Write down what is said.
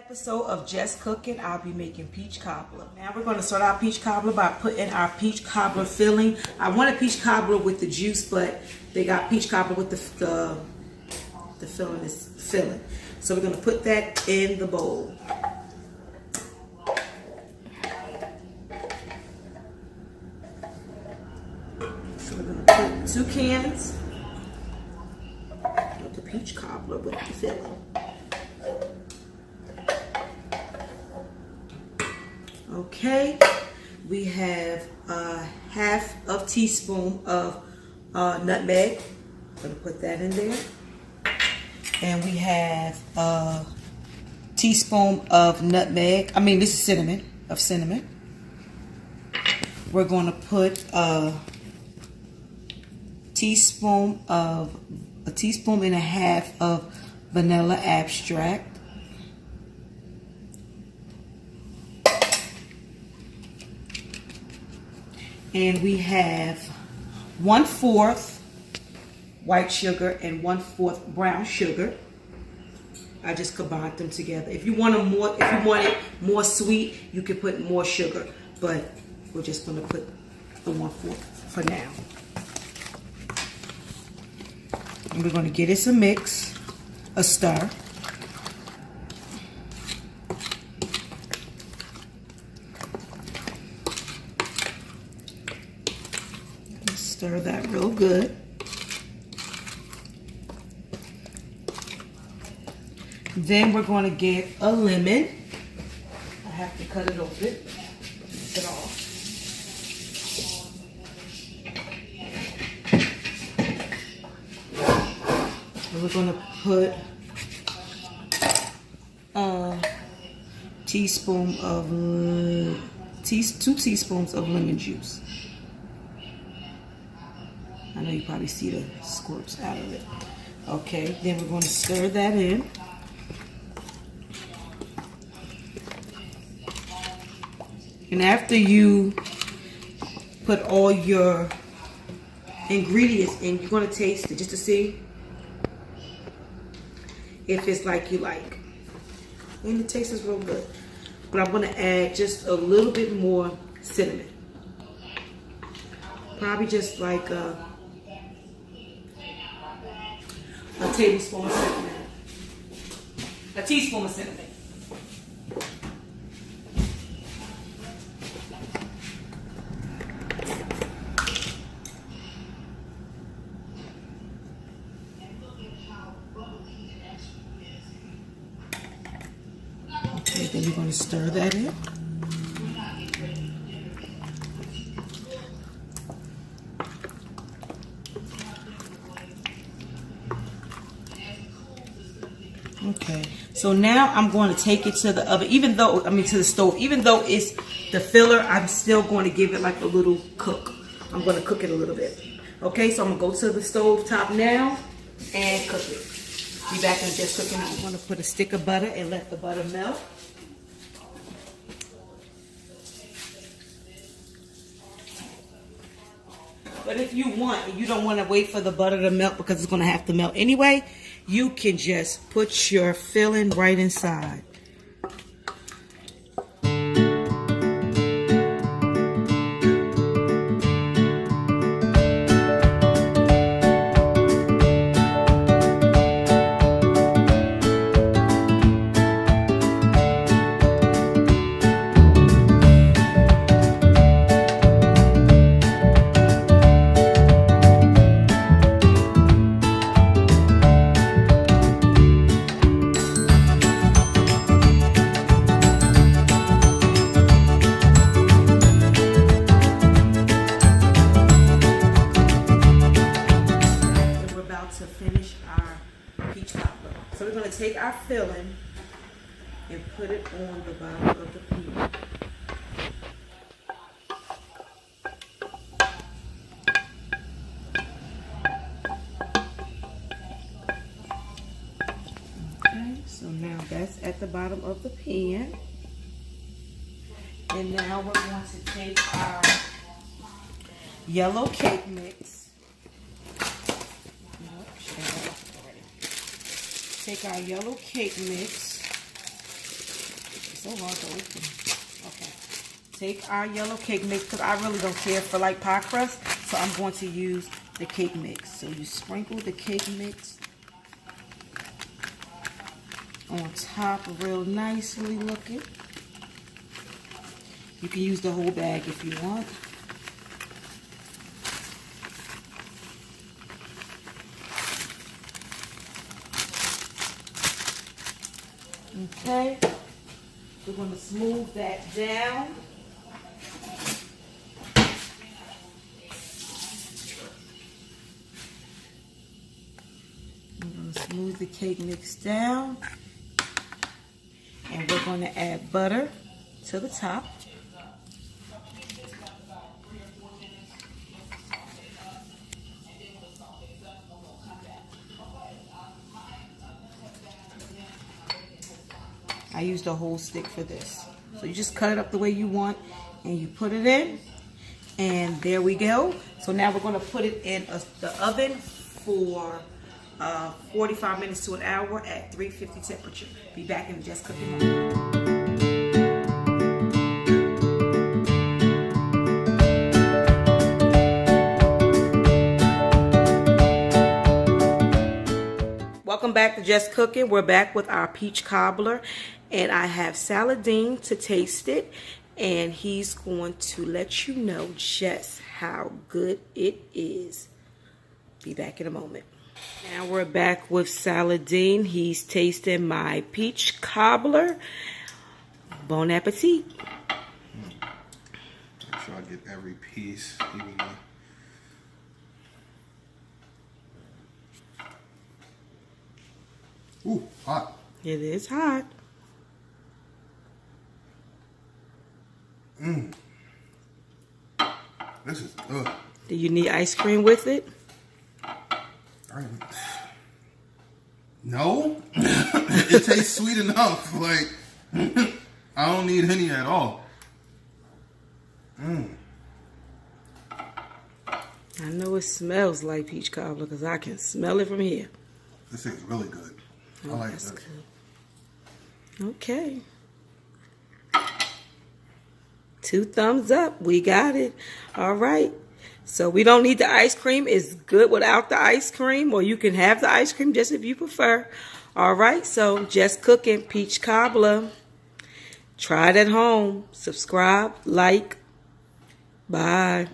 Episode of Just Cooking, I'll be making peach cobbler. Now we're going to start our peach cobbler by putting our peach cobbler filling. I wanted peach cobbler with the juice, but they got peach cobbler with the filling is filling. So we're going to put that in the bowl. So we're going to put 2 cans of the peach cobbler with the filling. Okay, we have a half of teaspoon of nutmeg. I'm going to put that in there. And we have a teaspoon of nutmeg. This is cinnamon. We're going to put a teaspoon and a half of vanilla extract. And we have 1/4 white sugar and 1/4 brown sugar. I just combined them together. If you want it more sweet, you can put more sugar, but we're just going to put the 1/4 for now. And we're going to give this a mix, a stir. Stir that real good. Then we're going to get a lemon. I have to cut it open. Get it off. And we're going to put a teaspoon of 2 teaspoons of lemon juice. I know you probably see the squirts out of it. Okay, then we're going to stir that in. And after you put all your ingredients in, you're going to taste it just to see if it's like you like. And the taste is real good. But I'm going to add just a little bit more cinnamon. Probably just like a tablespoon of cinnamon. A teaspoon of cinnamon. Okay, then we're going to stir that in. Okay, so now I'm going to take it to the oven, to the stove. Even though it's the filler, I'm still going to give it like a little cook. I'm going to cook it a little bit. Okay, so I'm going to go to the stove top now and cook it. Be back in just cooking. I'm going to put a stick of butter and let the butter melt. But if you want, and you don't want to wait for the butter to melt because it's going to have to melt anyway, you can just put your filling right inside. To finish our peach cobbler. So we're going to take our filling and put it on the bottom of the pan. Okay, so now that's at the bottom of the pan. And now we're going to take our yellow cake mix. Take our yellow cake mix so hard to open. Okay. Take our yellow cake mix, because I really don't care for like pie crust, so I'm going to use the cake mix. So you sprinkle the cake mix on top real nicely looking. You can use the whole bag if you want. Okay, we're going to smooth that down. I'm going to smooth the cake mix down. And we're going to add butter to the top. I used a whole stick for this. So you just cut it up the way you want and you put it in. And there we go. So now we're going to put it in the oven for 45 minutes to an hour at 350 temperature. Be back in just cooking moment. Welcome back to Just Cooking. We're back with our peach cobbler, and I have Saladin to taste it, and he's going to let you know just how good it is. Be back in a moment. Now we're back with Saladin. He's tasting my peach cobbler. Bon appetit. Make sure I get every piece evenly. Ooh, hot. It is hot. This is good. Do you need ice cream with it? No. It tastes sweet enough. Like, I don't need any at all. I know it smells like peach cobbler because I can smell it from here. This is really good. I like this. Good. Okay. 2 thumbs up. We got it. All right. So we don't need the ice cream. It's good without the ice cream, or you can have the ice cream just if you prefer. All right. So Just Cooking peach cobbler. Try it at home. Subscribe, like. Bye.